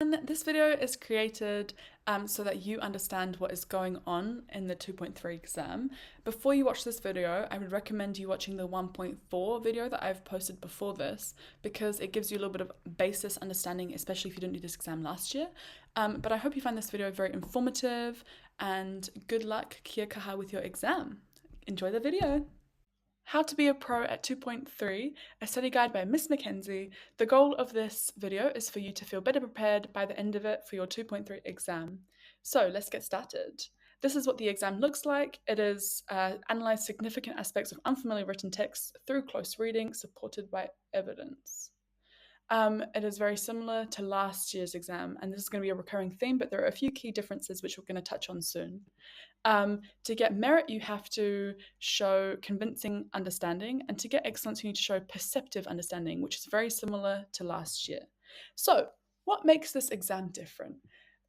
And this video is created so that you understand what is going on in the 2.3 exam. Before you watch this video, I would recommend you watching the 1.4 video that I've posted before this because it gives you a little bit of basis understanding, especially if you didn't do this exam last year. But I hope you find this video very informative and good luck, kia kaha, with your exam. Enjoy the video. How to be a pro at 2.3, a study guide by Miss Mackenzie. The goal of this video is for you to feel better prepared by the end of it for your 2.3 exam. So let's get started. This is what the exam looks like. It is analyze significant aspects of unfamiliar written text through close reading supported by evidence. It is very similar to last year's exam, and this is going to be a recurring theme, but there are a few key differences which we're going to touch on soon. To get merit, you have to show convincing understanding, and to get excellence, you need to show perceptive understanding, which is very similar to last year. So, what makes this exam different?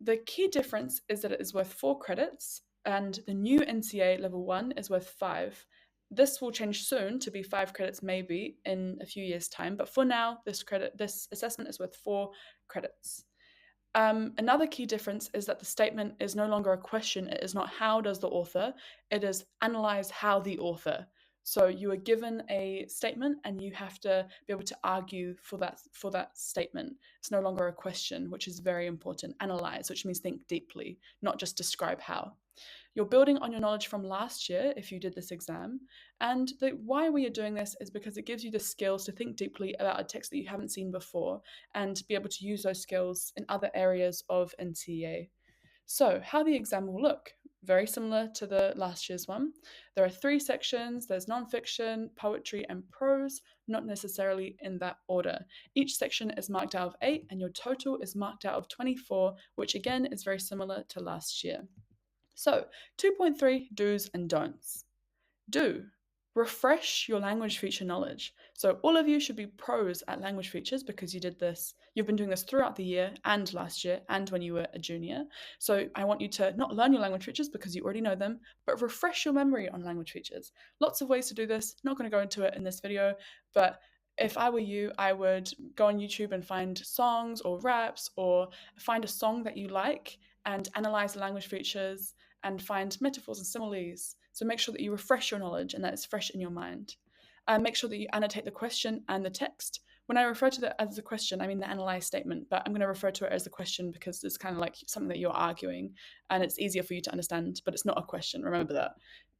The key difference is that it is worth 4 credits, and the new NCEA level 1 is worth 5. This will change soon to be 5 credits maybe in a few years' time, but for now, this assessment is worth 4 credits. Another key difference is that the statement is no longer a question. It is not how does the author, it is analyze how the author. So you are given a statement and you have to be able to argue for that statement. It's no longer a question, which is very important. Analyze, which means think deeply, not just describe how. You're building on your knowledge from last year if you did this exam. And why we are doing this is because it gives you the skills to think deeply about a text that you haven't seen before and be able to use those skills in other areas of NCEA. So, how the exam will look. Very similar to the last year's one. There are 3 sections. There's nonfiction, poetry, and prose, not necessarily in that order. Each section is marked out of 8, and your total is marked out of 24, which again is very similar to last year. So, 2.3 do's and don'ts. Do refresh your language feature knowledge. So, all of you should be pros at language features because you did this. You've been doing this throughout the year and last year and when you were a junior. So, I want you to not learn your language features because you already know them, but refresh your memory on language features. Lots of ways to do this. Not going to go into it in this video, but if I were you, I would go on YouTube and find songs or raps or find a song that you like and analyze the language features and find metaphors and similes. So make sure that you refresh your knowledge and that it's fresh in your mind. Make sure that you annotate the question and the text. When I refer to that as a question, I mean the analyzed statement, but I'm going to refer to it as a question because it's kind of like something that you're arguing and it's easier for you to understand, but it's not a question. Remember that.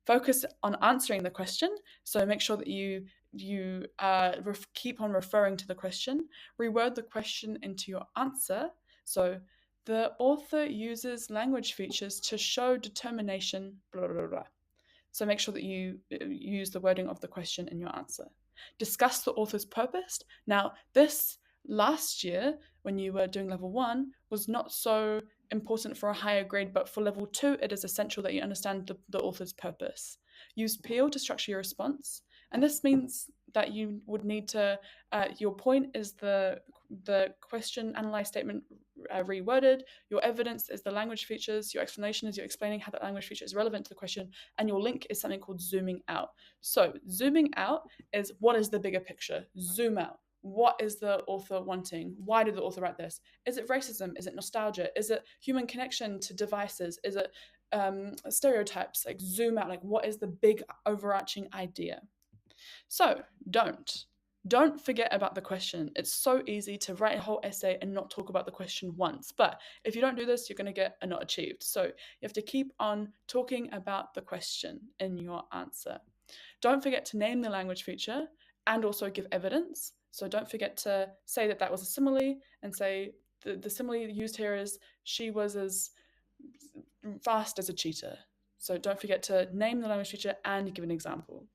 Focus on answering the question. So make sure that you keep on referring to the question. Reword the question into your answer. So the author uses language features to show determination, blah, blah, blah. So make sure that you use the wording of the question in your answer. Discuss the author's purpose. Now, this last year, when you were doing level 1, was not so important for a higher grade, but for level 2, it is essential that you understand the author's purpose. Use peel to structure your response. And this means that you would need to, your point is the question analyze statement reworded, your evidence is the language features, your explanation is you're explaining how that language feature is relevant to the question, and your link is something called zooming out. So zooming out is what is the bigger picture? Zoom out. What is the author wanting? Why did the author write this? Is it racism? Is it nostalgia? Is it human connection to devices? Is it stereotypes? Like zoom out, like what is the big overarching idea? So don't forget about the question. It's so easy to write a whole essay and not talk about the question once. But if you don't do this, you're going to get a not achieved. So you have to keep on talking about the question in your answer. Don't forget to name the language feature and also give evidence. So don't forget to say that that was a simile and say the simile used here is she was as fast as a cheetah. So don't forget to name the language feature and give an example.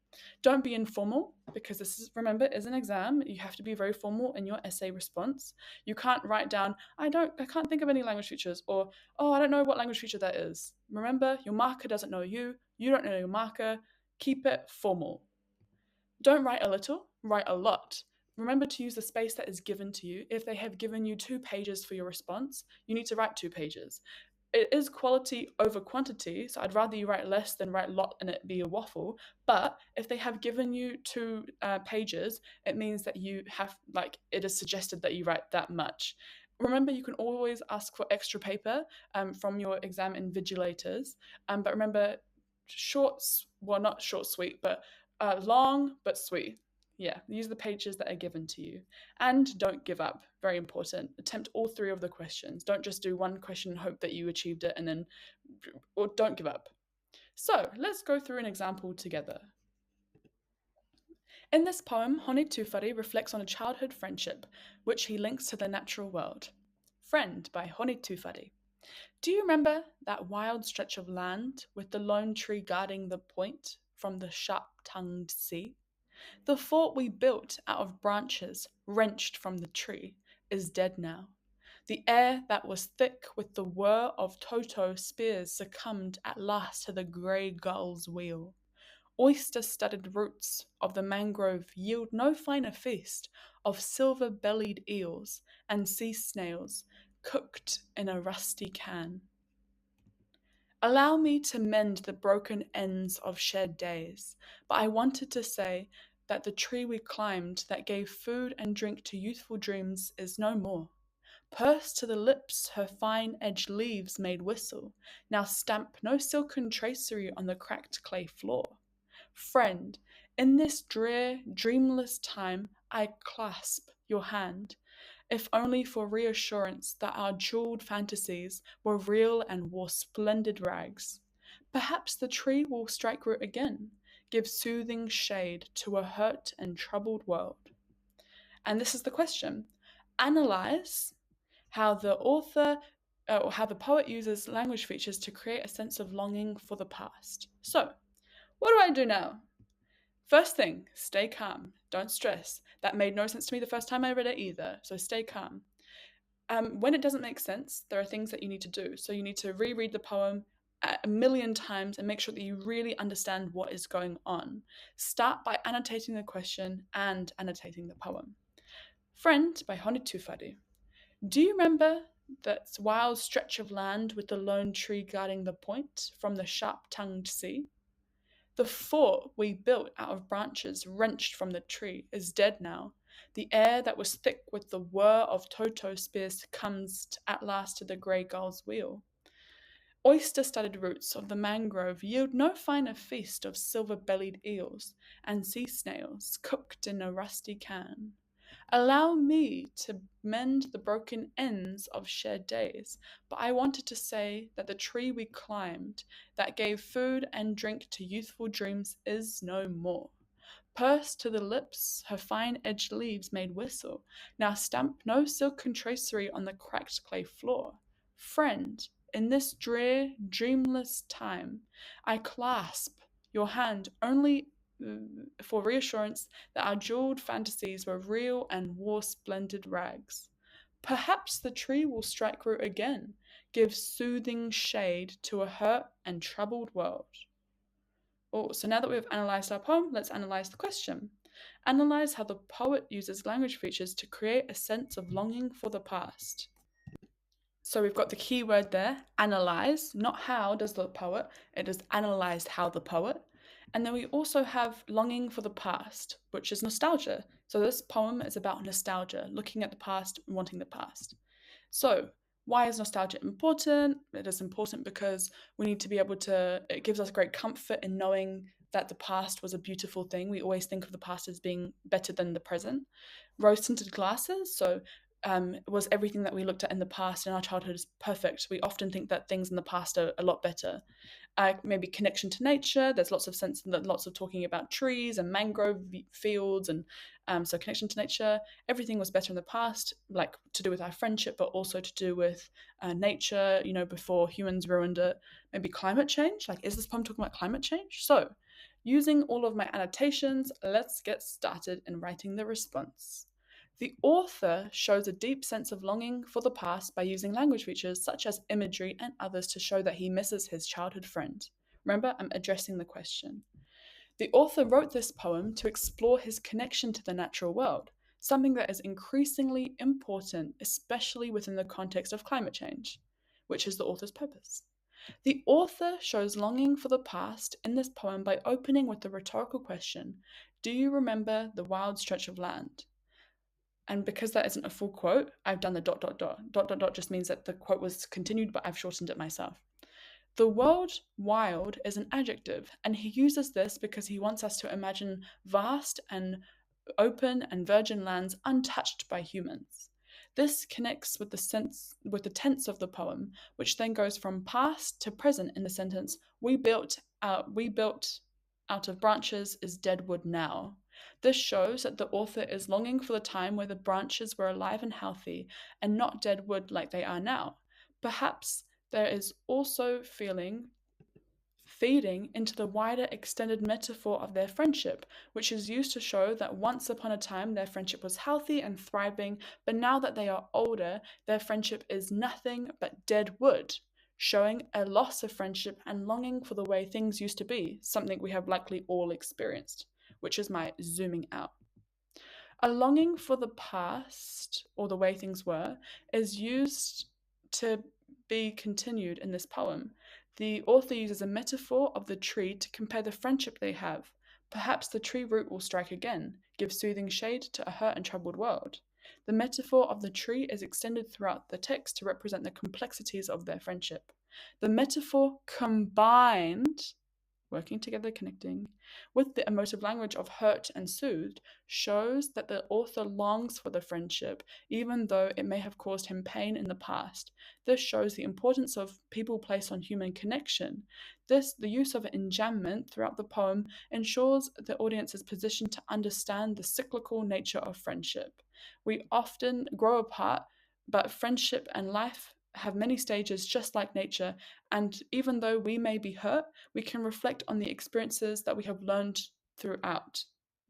Don't be informal because this is, remember, is an exam. You have to be very formal in your essay response. You can't write down, I can't think of any language features, or, oh, I don't know what language feature that is. Remember, your marker doesn't know you. You don't know your marker. Keep it formal. Don't write a little, write a lot. Remember to use the space that is given to you. If they have given you 2 pages for your response, you need to write 2 pages. It is quality over quantity, so I'd rather you write less than write a lot and it be a waffle. But if they have given you 2 pages, it means that you have, like, it is suggested that you write that much. Remember, you can always ask for extra paper from your exam invigilators. But remember, not short, sweet, but long but sweet. Yeah, use the pages that are given to you. And don't give up. Very important. Attempt all three of the questions. Don't just do one question and hope that you achieved it or don't give up. So let's go through an example together. In this poem, Hone Tuwhare reflects on a childhood friendship, which he links to the natural world. Friend by Hone Tuwhare. Do you remember that wild stretch of land with the lone tree guarding the point from the sharp-tongued sea? The fort we built out of branches wrenched from the tree is dead now. The air that was thick with the whir of Toto spears succumbed at last to the grey gull's wheel. Oyster-studded roots of the mangrove yield no finer feast of silver-bellied eels and sea snails cooked in a rusty can. Allow me to mend the broken ends of shed days, but I wanted to say that the tree we climbed that gave food and drink to youthful dreams is no more. Pursed to the lips, her fine-edged leaves made whistle. Now stamp no silken tracery on the cracked clay floor. Friend, in this drear, dreamless time, I clasp your hand, if only for reassurance that our jeweled fantasies were real and wore splendid rags. Perhaps the tree will strike root again, give soothing shade to a hurt and troubled world. And this is the question. Analyze how the how the poet uses language features to create a sense of longing for the past. So, what do I do now? First thing, stay calm. Don't stress. That made no sense to me the first time I read it either, so stay calm. When it doesn't make sense, there are things that you need to do. So you need to reread the poem a million times and make sure that you really understand what is going on. Start by annotating the question and annotating the poem. Friend by Hone Tuwhare. Do you remember that wild stretch of land with the lone tree guarding the point from the sharp-tongued sea? The fort we built out of branches wrenched from the tree is dead now. The air that was thick with the whir of Toto spears comes at last to the grey gull's wheel. Oyster-studded roots of the mangrove yield no finer feast of silver-bellied eels and sea snails cooked in a rusty can. Allow me to mend the broken ends of shared days, but I wanted to say that the tree we climbed that gave food and drink to youthful dreams is no more. Pursed to the lips, her fine-edged leaves made whistle. Now stamp no silken tracery on the cracked clay floor. Friend, in this drear, dreamless time, I clasp your hand only for reassurance that our jeweled fantasies were real and wore splendid rags. Perhaps the tree will strike root again, give soothing shade to a hurt and troubled world. Oh, so now that we've analysed our poem, let's analyse the question. Analyse how the poet uses language features to create a sense of longing for the past. So we've got the key word there, analyse, not how does the poet, it is analysed how the poet. And then we also have longing for the past, which is nostalgia. So this poem is about nostalgia, looking at the past, wanting the past. So why is nostalgia important? It is important because we need to be able to, it gives us great comfort in knowing that the past was a beautiful thing. We always think of the past as being better than the present. Rose-tinted glasses, so was everything that we looked at in the past in our childhood is perfect. We often think that things in the past are a lot better. Maybe connection to nature. There's lots of sense, lots of talking about trees and mangrove fields, and so connection to nature. Everything was better in the past, like to do with our friendship, but also to do with nature. You know, before humans ruined it. Maybe climate change. Like, is this poem talking about climate change? So, using all of my annotations, let's get started in writing the response. The author shows a deep sense of longing for the past by using language features such as imagery and others to show that he misses his childhood friend. Remember, I'm addressing the question. The author wrote this poem to explore his connection to the natural world, something that is increasingly important, especially within the context of climate change, which is the author's purpose. The author shows longing for the past in this poem by opening with the rhetorical question, do you remember the wild stretch of land? And because that isn't a full quote, I've done the dot, dot, dot. Dot, dot, dot just means that the quote was continued, but I've shortened it myself. The word wild is an adjective, and he uses this because he wants us to imagine vast and open and virgin lands untouched by humans. This connects with the tense of the poem, which then goes from past to present in the sentence, we built out of branches is dead wood now. This shows that the author is longing for the time where the branches were alive and healthy and not dead wood like they are now. Perhaps there is also feeding into the wider extended metaphor of their friendship, which is used to show that once upon a time their friendship was healthy and thriving, but now that they are older, their friendship is nothing but dead wood, showing a loss of friendship and longing for the way things used to be, something we have likely all experienced, which is my zooming out. A longing for the past, or the way things were, is used to be continued in this poem. The author uses a metaphor of the tree to compare the friendship they have. Perhaps the tree root will strike again, give soothing shade to a hurt and troubled world. The metaphor of the tree is extended throughout the text to represent the complexities of their friendship. The metaphor combined, working together, connecting, with the emotive language of hurt and soothed, shows that the author longs for the friendship, even though it may have caused him pain in the past. This shows the importance of people place on human connection. The use of enjambment throughout the poem ensures the audience is positioned to understand the cyclical nature of friendship. We often grow apart, but friendship and life have many stages just like nature, and even though we may be hurt, we can reflect on the experiences that we have learned throughout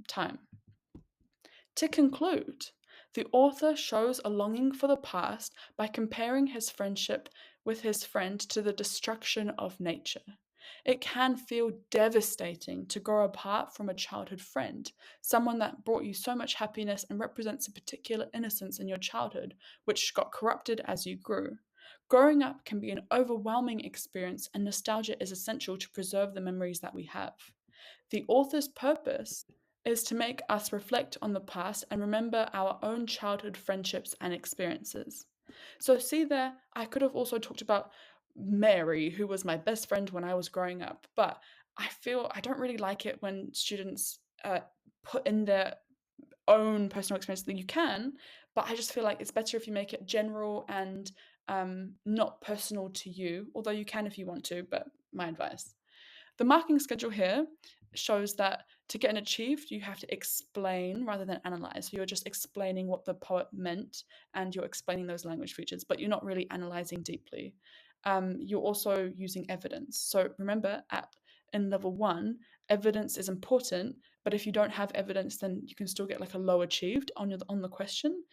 time. To conclude, the author shows a longing for the past by comparing his friendship with his friend to the destruction of nature. It can feel devastating to grow apart from a childhood friend, someone that brought you so much happiness and represents a particular innocence in your childhood, which got corrupted as you grew. Growing up can be an overwhelming experience, and nostalgia is essential to preserve the memories that we have. The author's purpose is to make us reflect on the past and remember our own childhood friendships and experiences. So, see there, I could have also talked about Mary, who was my best friend when I was growing up, but I feel I don't really like it when students put in their own personal experience that you can, but I just feel like it's better if you make it general and not personal to you, although you can if you want to, but my advice. The marking schedule here shows that to get an achieved, you have to explain rather than analyze. So you're just explaining what the poet meant and you're explaining those language features, but you're not really analyzing deeply. You're also using evidence. So remember, in level 1, evidence is important, but if you don't have evidence, then you can still get like a low achieved on the question.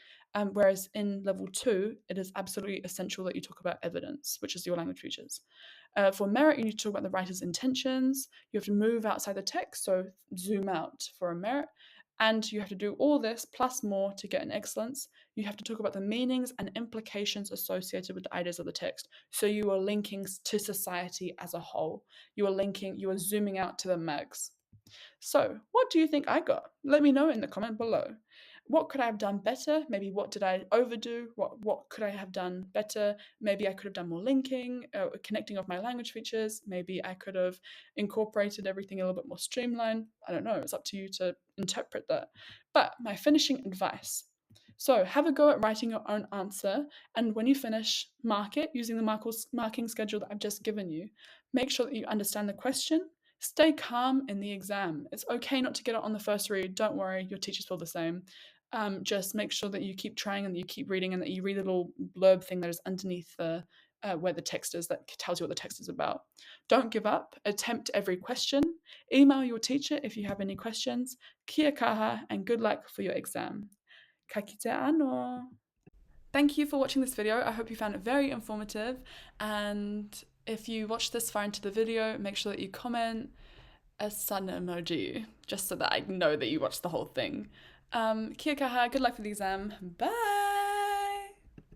Whereas in level 2, it is absolutely essential that you talk about evidence, which is your language features. For merit, you need to talk about the writer's intentions. You have to move outside the text, so zoom out for a merit. And you have to do all this plus more to get an excellence. You have to talk about the meanings and implications associated with the ideas of the text. So you are linking to society as a whole. You are zooming out to the mags. So, what do you think I got? Let me know in the comment below. What could I have done better? Maybe what did I overdo? What could I have done better? Maybe I could have done more linking, connecting of my language features. Maybe I could have incorporated everything a little bit more streamlined. I don't know. It's up to you to interpret that. But my finishing advice. So have a go at writing your own answer, and when you finish, mark it using the marking schedule that I've just given you. Make sure that you understand the question. Stay calm in the exam. It's okay not to get it on the first read. Don't worry, your teachers feel the same. Just make sure that you keep trying and that you keep reading and that you read the little blurb thing that is underneath the where the text is that tells you what the text is about. Don't give up. Attempt every question. Email your teacher if you have any questions. Kia kaha and good luck for your exam. Ka kite ano. Thank you for watching this video. I hope you found it very informative, and if you watched this far into the video, make sure that you comment a sun emoji, just so that I know that you watched the whole thing. Kia kaha, good luck for the exam. Bye!